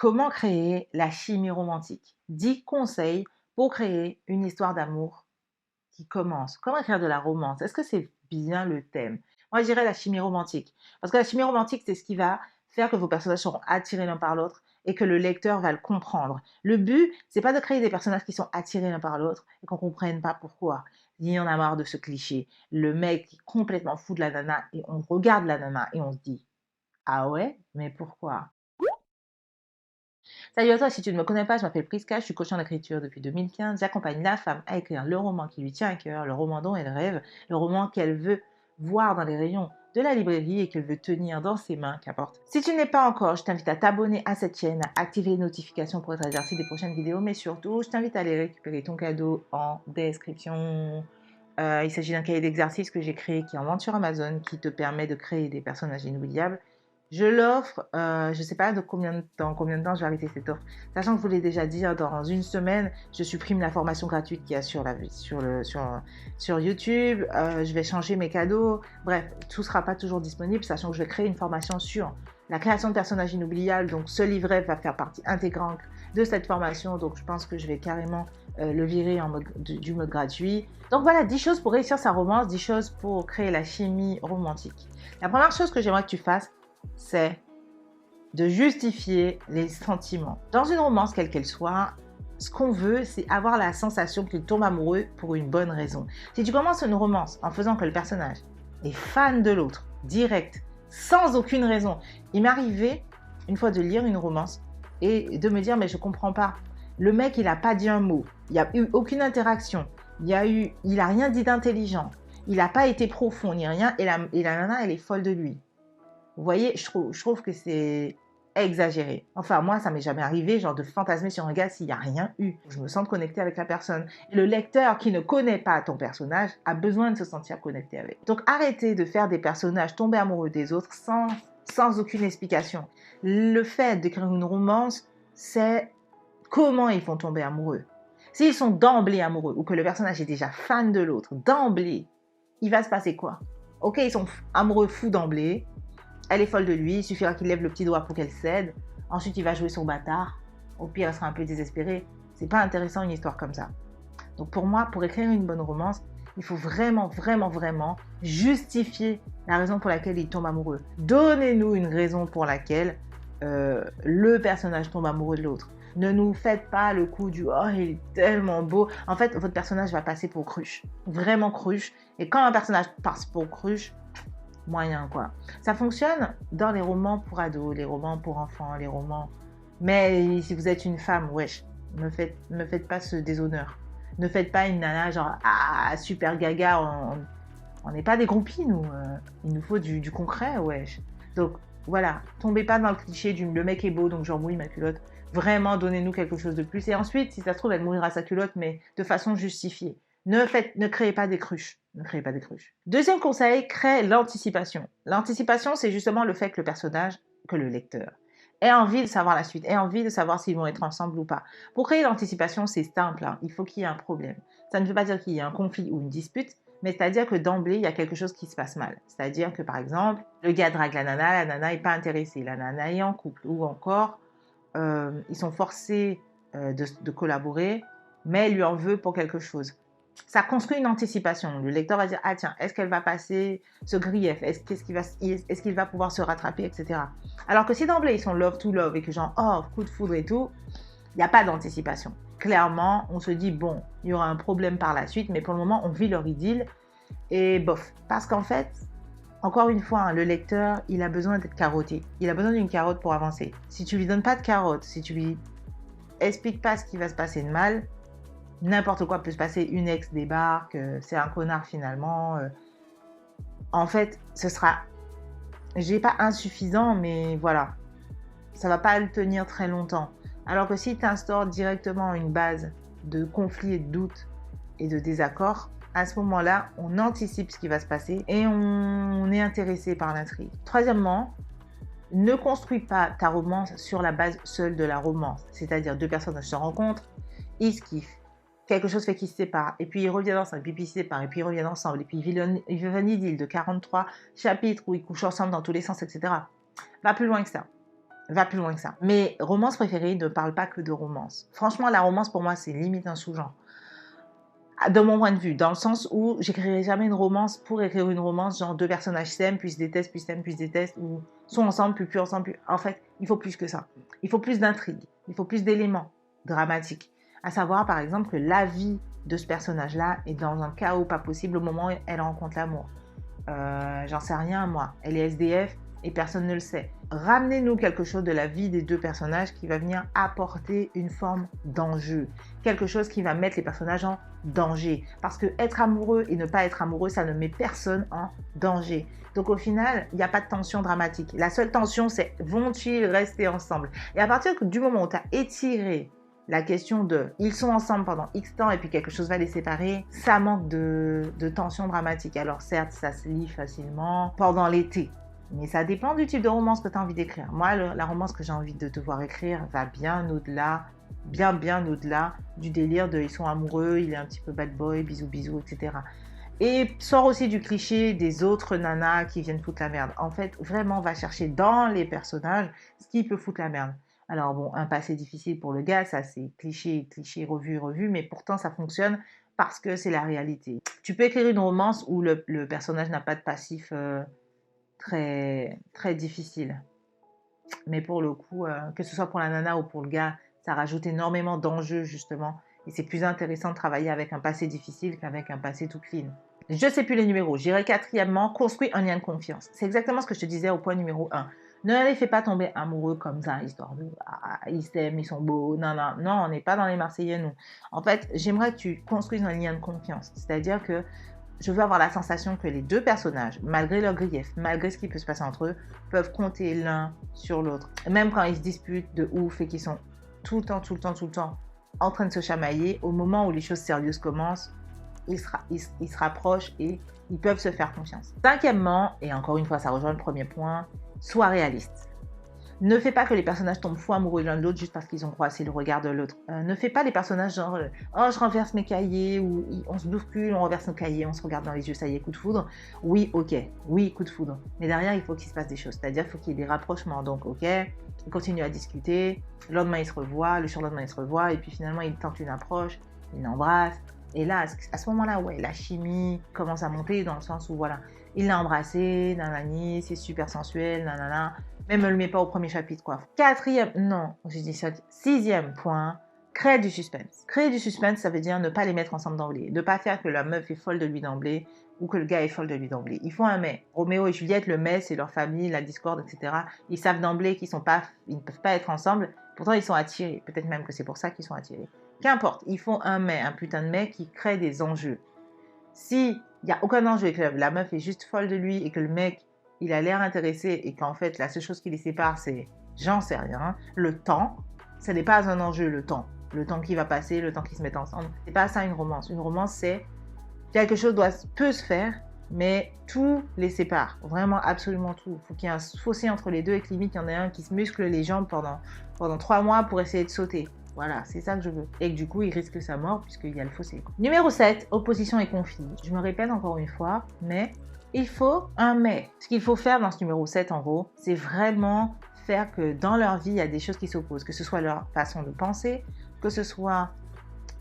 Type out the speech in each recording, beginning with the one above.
Comment créer la chimie romantique? 10 conseils pour créer une histoire d'amour qui commence. Comment écrire de la romance? Est-ce que c'est bien le thème? Moi, je dirais la chimie romantique. Parce que la chimie romantique, c'est ce qui va faire que vos personnages seront attirés l'un par l'autre et que le lecteur va le comprendre. Le but, c'est pas de créer des personnages qui sont attirés l'un par l'autre et qu'on comprenne pas pourquoi. Il y en a marre de ce cliché. Le mec est complètement fou de la nana et on regarde la nana et on se dit, ah ouais, mais pourquoi? Salut à toi, si tu ne me connais pas, je m'appelle Priska, je suis coach en écriture depuis 2015. J'accompagne la femme à écrire le roman qui lui tient à cœur, le roman dont elle rêve, le roman qu'elle veut voir dans les rayons de la librairie et qu'elle veut tenir dans ses mains, qu'importe. Si tu n'es pas encore, je t'invite à t'abonner à cette chaîne, à activer les notifications pour être averti des prochaines vidéos, mais surtout, je t'invite à aller récupérer ton cadeau en description. Il s'agit d'un cahier d'exercice que j'ai créé qui est en vente sur Amazon, qui te permet de créer des personnages inoubliables. Je l'offre, je ne sais pas dans combien de temps je vais arrêter cette offre. Sachant que je vous l'ai déjà dit, dans une semaine, je supprime la formation gratuite qu'il y a sur YouTube. Je vais changer mes cadeaux. Bref, tout ne sera pas toujours disponible, sachant que je vais créer une formation sur la création de personnages inoubliables. Donc, ce livret va faire partie intégrante de cette formation. Donc, je pense que je vais carrément le virer du mode gratuit. Donc, voilà, 10 choses pour réussir sa romance, 10 choses pour créer la chimie romantique. La première chose que j'aimerais que tu fasses, c'est de justifier les sentiments. Dans une romance, quelle qu'elle soit, ce qu'on veut, c'est avoir la sensation qu'il tombe amoureux pour une bonne raison. Si tu commences une romance en faisant que le personnage est fan de l'autre, direct, sans aucune raison. Il m'est arrivé une fois de lire une romance et de me dire, mais je comprends pas. Le mec, il n'a pas dit un mot. Il n'y a eu aucune interaction. Il a rien dit d'intelligent. Il n'a pas été profond ni rien. Et la nana, elle est folle de lui. Vous voyez, je trouve que c'est exagéré. Enfin, moi, ça m'est jamais arrivé, genre de fantasmer sur un gars s'il n'y a rien eu. Je me sens connectée avec la personne. Et le lecteur qui ne connaît pas ton personnage a besoin de se sentir connecté avec. Donc, arrêtez de faire des personnages tomber amoureux des autres sans aucune explication. Le fait d'écrire une romance, c'est comment ils vont tomber amoureux. S'ils sont d'emblée amoureux ou que le personnage est déjà fan de l'autre, d'emblée, il va se passer quoi? Ok, ils sont amoureux fous d'emblée. Elle est folle de lui, il suffira qu'il lève le petit doigt pour qu'elle cède. Ensuite, il va jouer son bâtard. Au pire, elle sera un peu désespérée. C'est pas intéressant une histoire comme ça. Donc pour moi, pour écrire une bonne romance, il faut vraiment, vraiment, vraiment justifier la raison pour laquelle il tombe amoureux. Donnez-nous une raison pour laquelle le personnage tombe amoureux de l'autre. Ne nous faites pas le coup du « oh, il est tellement beau ». En fait, votre personnage va passer pour cruche. Vraiment cruche. Et quand un personnage passe pour cruche, moyen quoi. Ça fonctionne dans les romans pour ados, les romans pour enfants, les romans. Mais si vous êtes une femme, wesh, me faites pas ce déshonneur. Ne faites pas une nana genre ah super gaga, on n'est pas des groupies nous. Il nous faut du concret, wesh. Donc voilà, tombez pas dans le cliché du le mec est beau donc j'en mouille ma culotte. Vraiment, donnez-nous quelque chose de plus. Et ensuite, si ça se trouve, elle mouillera sa culotte, mais de façon justifiée. Ne créez pas des cruches. Ne créez pas des cruches. Deuxième conseil, crée l'anticipation. L'anticipation, c'est justement le fait que le personnage, que le lecteur, ait envie de savoir la suite, ait envie de savoir s'ils vont être ensemble ou pas. Pour créer l'anticipation, c'est simple. Il faut qu'il y ait un problème. Ça ne veut pas dire qu'il y ait un conflit ou une dispute, mais c'est-à-dire que d'emblée, il y a quelque chose qui se passe mal. C'est-à-dire que, par exemple, le gars drague la nana n'est pas intéressée, la nana est en couple, ou encore, ils sont forcés de collaborer, mais elle lui en veut pour quelque chose. Ça construit une anticipation. Le lecteur va dire, ah tiens, est-ce qu'elle va passer ce grief? Est-ce qu'il va pouvoir se rattraper, etc. Alors que si d'emblée, ils sont love to love et que genre, oh, coup de foudre et tout, il n'y a pas d'anticipation. Clairement, on se dit, bon, il y aura un problème par la suite, mais pour le moment, on vit leur idylle et bof. Parce qu'en fait, encore une fois, le lecteur, il a besoin d'être carotté. Il a besoin d'une carotte pour avancer. Si tu lui donnes pas de carotte, si tu lui expliques pas ce qui va se passer de mal, n'importe quoi peut se passer, une ex débarque, c'est un connard finalement. En fait, ce sera, j'ai pas insuffisant, mais voilà, ça va pas le tenir très longtemps. Alors que si tu instaures directement une base de conflit et de doute et de désaccord, à ce moment-là, on anticipe ce qui va se passer et on est intéressé par l'intrigue. Troisièmement, ne construis pas ta romance sur la base seule de la romance. C'est-à-dire deux personnages se rencontrent, ils se kiffent. Quelque chose fait qu'ils se séparent, et puis ils reviennent ensemble, et puis ils se séparent, et puis ils reviennent ensemble, et puis ils vivent un idylle de 43 chapitres où ils couchent ensemble dans tous les sens, etc. Va plus loin que ça. va plus loin que ça. Mes romances préférées ne parlent pas que de romance. Franchement, la romance pour moi, c'est limite un sous-genre. De mon point de vue, dans le sens où j'écrirai jamais une romance pour écrire une romance, genre deux personnages s'aiment, puis se détestent, puis s'aiment, puis se détestent, ou sont ensemble, puis plus ensemble, puis... En fait, il faut plus que ça. Il faut plus d'intrigue, il faut plus d'éléments dramatiques. À savoir, par exemple, que la vie de ce personnage-là est dans un chaos pas possible au moment où elle rencontre l'amour. J'en sais rien, moi. Elle est SDF et personne ne le sait. Ramenez-nous quelque chose de la vie des deux personnages qui va venir apporter une forme d'enjeu. Quelque chose qui va mettre les personnages en danger. Parce que être amoureux et ne pas être amoureux, ça ne met personne en danger. Donc au final, il n'y a pas de tension dramatique. La seule tension, c'est vont-ils rester ensemble? Et à partir du moment où tu as étiré la question de ils sont ensemble pendant X temps et puis quelque chose va les séparer, ça manque de tension dramatique. Alors certes, ça se lit facilement pendant l'été, mais ça dépend du type de romance que tu as envie d'écrire. Moi, la romance que j'ai envie de te voir écrire va bien au-delà, bien au-delà du délire de ils sont amoureux, il est un petit peu bad boy, bisous bisous, etc. Et sort aussi du cliché des autres nanas qui viennent foutre la merde. En fait, vraiment, va chercher dans les personnages ce qui peut foutre la merde. Alors bon, un passé difficile pour le gars, ça c'est cliché, revu, mais pourtant ça fonctionne parce que c'est la réalité. Tu peux écrire une romance où le personnage n'a pas de passif très, très difficile. Mais pour le coup, que ce soit pour la nana ou pour le gars, ça rajoute énormément d'enjeux justement. Et c'est plus intéressant de travailler avec un passé difficile qu'avec un passé tout clean. Je ne sais plus les numéros. J'irai quatrièmement, construis un lien de confiance. C'est exactement ce que je te disais au point numéro 1. Ne les fais pas tomber amoureux comme ça, histoire de ils s'aiment, ils sont beaux. Non, on n'est pas dans les Marseillais, nous. En fait, j'aimerais que tu construises un lien de confiance. C'est-à-dire que je veux avoir la sensation que les deux personnages, malgré leurs griefs, malgré ce qui peut se passer entre eux, peuvent compter l'un sur l'autre. Même quand ils se disputent de ouf et qu'ils sont tout le temps en train de se chamailler, au moment où les choses sérieuses commencent, ils se rapprochent et ils peuvent se faire confiance. Cinquièmement, et encore une fois, ça rejoint le premier point, sois réaliste. Ne fais pas que les personnages tombent fous amoureux l'un de l'autre juste parce qu'ils ont croisé le regard de l'autre. Ne fais pas les personnages genre oh je renverse mes cahiers ou on se bouscule, on renverse nos cahiers, on se regarde dans les yeux, ça y est, coup de foudre. Oui, ok, oui, coup de foudre. Mais derrière, il faut qu'il se passe des choses. C'est-à-dire qu'il faut qu'il y ait des rapprochements. Donc, ok, ils continuent à discuter, le lendemain ils se revoient, le surlendemain ils se revoient, et puis finalement ils tentent une approche, ils l'embrassent. Et là, à ce moment-là, ouais, la chimie commence à monter dans le sens où voilà, il l'a embrassé, nanani, c'est super sensuel, nanana. Même ne le met pas au premier chapitre, quoi. Sixième point, crée du suspense. Créer du suspense, ça veut dire ne pas les mettre ensemble d'emblée. Ne pas faire que la meuf est folle de lui d'emblée ou que le gars est folle de lui d'emblée. Ils font un mais. Roméo et Juliette, le mais, c'est leur famille, la discorde, etc. Ils savent d'emblée qu'ils ne peuvent pas être ensemble. Pourtant, ils sont attirés. Peut-être même que c'est pour ça qu'ils sont attirés. Qu'importe, ils font un mais, un putain de mais qui crée des enjeux. S'il n'y a aucun enjeu et que la meuf est juste folle de lui et que le mec il a l'air intéressé et qu'en fait, la seule chose qui les sépare, c'est, j'en sais rien, le temps. Ce n'est pas un enjeu, le temps. Le temps qui va passer, le temps qu'ils se mettent ensemble. C'est pas ça une romance. Une romance, c'est quelque chose peut se faire, mais tout les sépare. Vraiment, absolument tout. Il faut qu'il y ait un fossé entre les deux et que limite, il y en ait un qui se muscle les jambes pendant 3 mois pour essayer de sauter. Voilà, c'est ça que je veux. Et que du coup, il risque sa mort puisqu'il y a le fossé. Numéro 7, opposition et conflit. Je me répète encore une fois, mais il faut un mais. Ce qu'il faut faire dans ce numéro 7, en gros, c'est vraiment faire que dans leur vie, il y a des choses qui s'opposent. Que ce soit leur façon de penser, que ce soit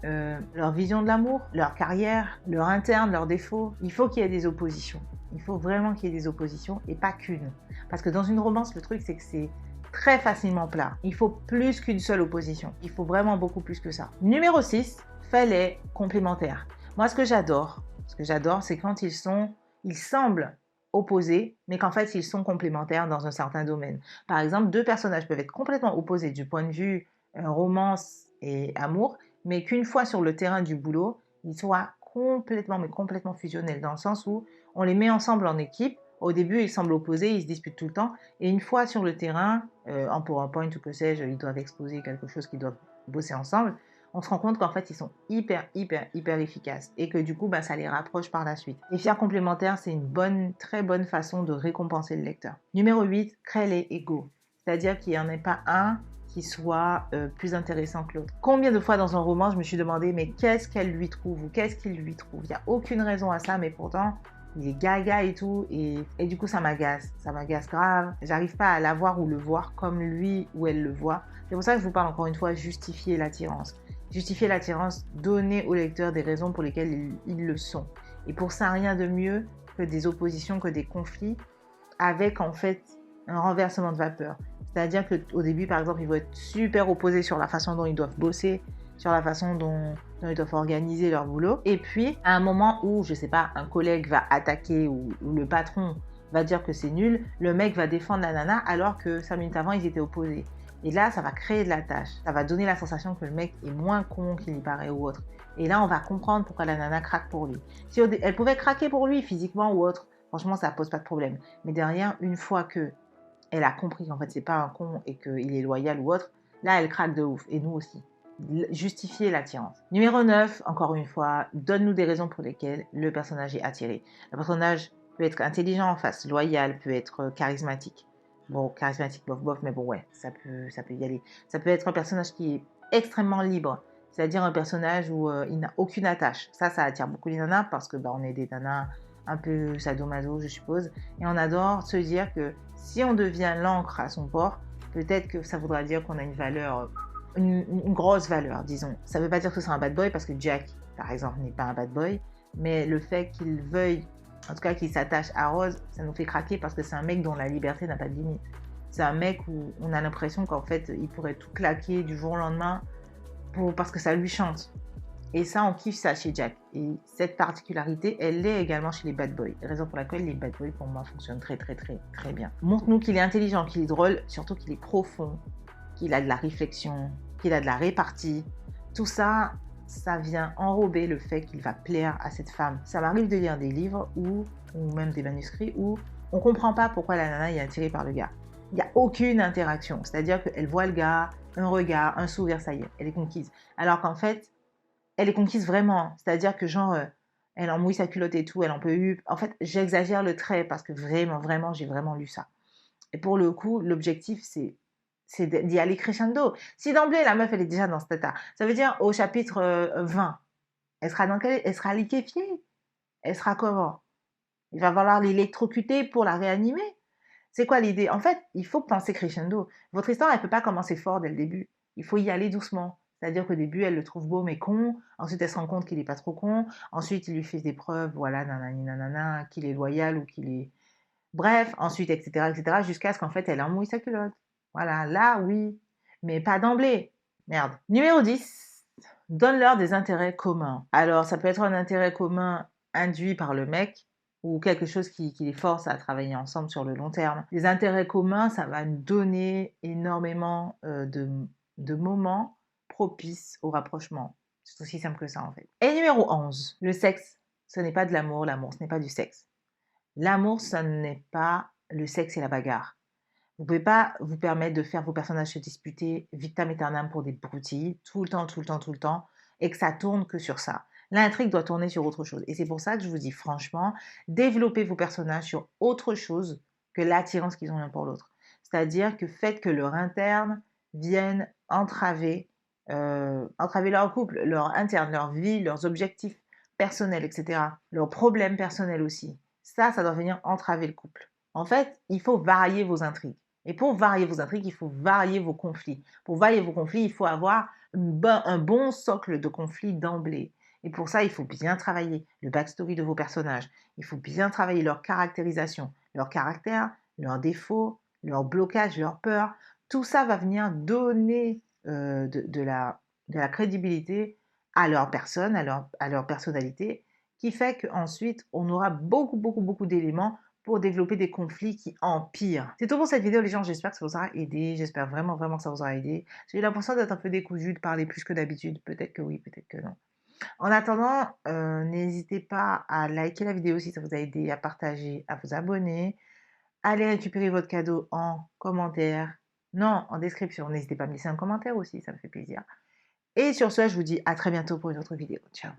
leur vision de l'amour, leur carrière, leur interne, leurs défauts. Il faut qu'il y ait des oppositions. Il faut vraiment qu'il y ait des oppositions et pas qu'une. Parce que dans une romance, le truc, c'est que c'est très facilement plat. Il faut plus qu'une seule opposition. Il faut vraiment beaucoup plus que ça. Numéro 6, fais-les complémentaires. Moi, ce que j'adore, c'est quand ils semblent opposés, mais qu'en fait, ils sont complémentaires dans un certain domaine. Par exemple, deux personnages peuvent être complètement opposés du point de vue romance et amour, mais qu'une fois sur le terrain du boulot, ils soient complètement fusionnels, dans le sens où on les met ensemble en équipe. Au début, ils semblent opposés, ils se disputent tout le temps, et une fois sur le terrain, en PowerPoint ou que sais-je, ils doivent exposer quelque chose qu'ils doivent bosser ensemble, on se rend compte qu'en fait, ils sont hyper efficaces et que du coup, ça les rapproche par la suite. Les fiers complémentaires, c'est une très bonne façon de récompenser le lecteur. Numéro 8, crée les égaux. C'est-à-dire qu'il n'y en ait pas un qui soit plus intéressant que l'autre. Combien de fois dans un roman, je me suis demandé, mais qu'est-ce qu'elle lui trouve ou qu'est-ce qu'il lui trouve? Il n'y a aucune raison à ça, mais pourtant, il est gaga et tout, et du coup ça m'agace grave. J'arrive pas à l'avoir ou le voir comme lui ou elle le voit. C'est pour ça que je vous parle encore une fois, justifier l'attirance. Justifier l'attirance, donner au lecteur des raisons pour lesquelles ils le sont. Et pour ça, rien de mieux que des oppositions, que des conflits, avec en fait un renversement de vapeur. C'est-à-dire qu'au début, par exemple, ils vont être super opposés sur la façon dont ils doivent bosser, sur la façon dont ils doivent organiser leur boulot. Et puis, à un moment où, je sais pas, un collègue va attaquer ou le patron va dire que c'est nul, le mec va défendre la nana alors que 5 minutes avant, ils étaient opposés. Et là, ça va créer de la tâche. Ça va donner la sensation que le mec est moins con qu'il y paraît ou autre. Et là, on va comprendre pourquoi la nana craque pour lui. Si elle pouvait craquer pour lui physiquement ou autre, franchement, ça pose pas de problème. Mais derrière, une fois que elle a compris qu'en fait, c'est pas un con et qu'il est loyal ou autre, là, elle craque de ouf. Et nous aussi. Justifier l'attirance. Numéro 9, encore une fois, donne-nous des raisons pour lesquelles le personnage est attiré. Le personnage peut être intelligent en face, loyal, peut être charismatique. Bon, charismatique, bof, bof, mais bon, ouais, ça peut y aller. Ça peut être un personnage qui est extrêmement libre, c'est-à-dire un personnage où il n'a aucune attache. Ça attire beaucoup les nanas parce que on est des nanas un peu sadomaso, je suppose, et on adore se dire que si on devient l'encre à son port, peut-être que ça voudra dire qu'on a une valeur, une grosse valeur, disons. Ça ne veut pas dire que ce sera un bad boy parce que Jack, par exemple, n'est pas un bad boy, mais le fait qu'il veuille, en tout cas qu'il s'attache à Rose, ça nous fait craquer parce que c'est un mec dont la liberté n'a pas de limite. C'est un mec où on a l'impression qu'en fait, il pourrait tout claquer du jour au lendemain parce que ça lui chante. Et ça, on kiffe ça chez Jack. Et cette particularité, elle l'est également chez les bad boys. Raison pour laquelle les bad boys, pour moi, fonctionnent très, très, très, très bien. Montre-nous qu'il est intelligent, qu'il est drôle, surtout qu'il est profond, qu'il a de la réflexion, qu'il a de la répartie. Tout ça, ça vient enrober le fait qu'il va plaire à cette femme. Ça m'arrive de lire des livres ou même des manuscrits où on ne comprend pas pourquoi la nana est attirée par le gars. Il n'y a aucune interaction. C'est-à-dire qu'elle voit le gars, un regard, un sourire, ça y est, elle est conquise. Alors qu'en fait, elle est conquise vraiment. C'est-à-dire que genre, elle en mouille sa culotte et tout, elle en peut eu. En fait, j'exagère le trait parce que vraiment, vraiment, j'ai vraiment lu ça. Et pour le coup, l'objectif, c'est d'y aller crescendo. Si d'emblée, la meuf, elle est déjà dans cet état, ça veut dire au chapitre 20, elle sera elle sera liquéfiée. Elle sera comment? Il va falloir l'électrocuter pour la réanimer. C'est quoi l'idée? En fait, il faut penser crescendo. Votre histoire, elle ne peut pas commencer fort dès le début. Il faut y aller doucement. C'est-à-dire qu'au début, elle le trouve beau mais con. Ensuite, elle se rend compte qu'il n'est pas trop con. Ensuite, il lui fait des preuves, voilà, nanani, nanana, qu'il est loyal ou qu'il est... Bref, ensuite, etc., jusqu'à ce qu'en fait, elle emmouille sa culotte. Voilà, là, oui. Mais pas d'emblée. Merde. Numéro 10. Donne-leur des intérêts communs. Alors, ça peut être un intérêt commun induit par le mec, ou quelque chose qui les force à travailler ensemble sur le long terme. Les intérêts communs, ça va nous donner énormément de moments propices au rapprochement. C'est aussi simple que ça, en fait. Et numéro 11, le sexe, ce n'est pas de l'amour, l'amour, ce n'est pas du sexe. L'amour, ce n'est pas le sexe et la bagarre. Vous ne pouvez pas vous permettre de faire vos personnages se disputer vitam aeternam pour des broutilles, tout le temps, tout le temps, tout le temps, et que ça tourne que sur ça. L'intrigue doit tourner sur autre chose. Et c'est pour ça que je vous dis franchement, développez vos personnages sur autre chose que l'attirance qu'ils ont l'un pour l'autre. C'est-à-dire que faites que leur interne vienne entraver leur couple, leur interne, leur vie, leurs objectifs personnels, etc. Leurs problèmes personnels aussi. Ça doit venir entraver le couple. En fait, il faut varier vos intrigues. Et pour varier vos intrigues, il faut varier vos conflits. Pour varier vos conflits, il faut avoir un bon socle de conflits d'emblée. Et pour ça, il faut bien travailler le backstory de vos personnages. Il faut bien travailler leur caractérisation, leur caractère, leurs défauts, leurs blocages, leurs peurs. Tout ça va venir donner de la crédibilité à leur personne, à leur personnalité, qui fait qu'ensuite, on aura beaucoup, beaucoup, beaucoup d'éléments pour développer des conflits qui empirent. C'est tout pour cette vidéo, les gens. J'espère que ça vous aura aidé. J'espère vraiment, vraiment que ça vous aura aidé. J'ai eu l'impression d'être un peu décousue, de parler plus que d'habitude. Peut-être que oui, peut-être que non. En attendant, n'hésitez pas à liker la vidéo si ça vous a aidé, à partager, à vous abonner. Allez récupérer votre cadeau en commentaire. Non, en description. N'hésitez pas à me laisser un commentaire aussi, ça me fait plaisir. Et sur ce, je vous dis à très bientôt pour une autre vidéo. Ciao.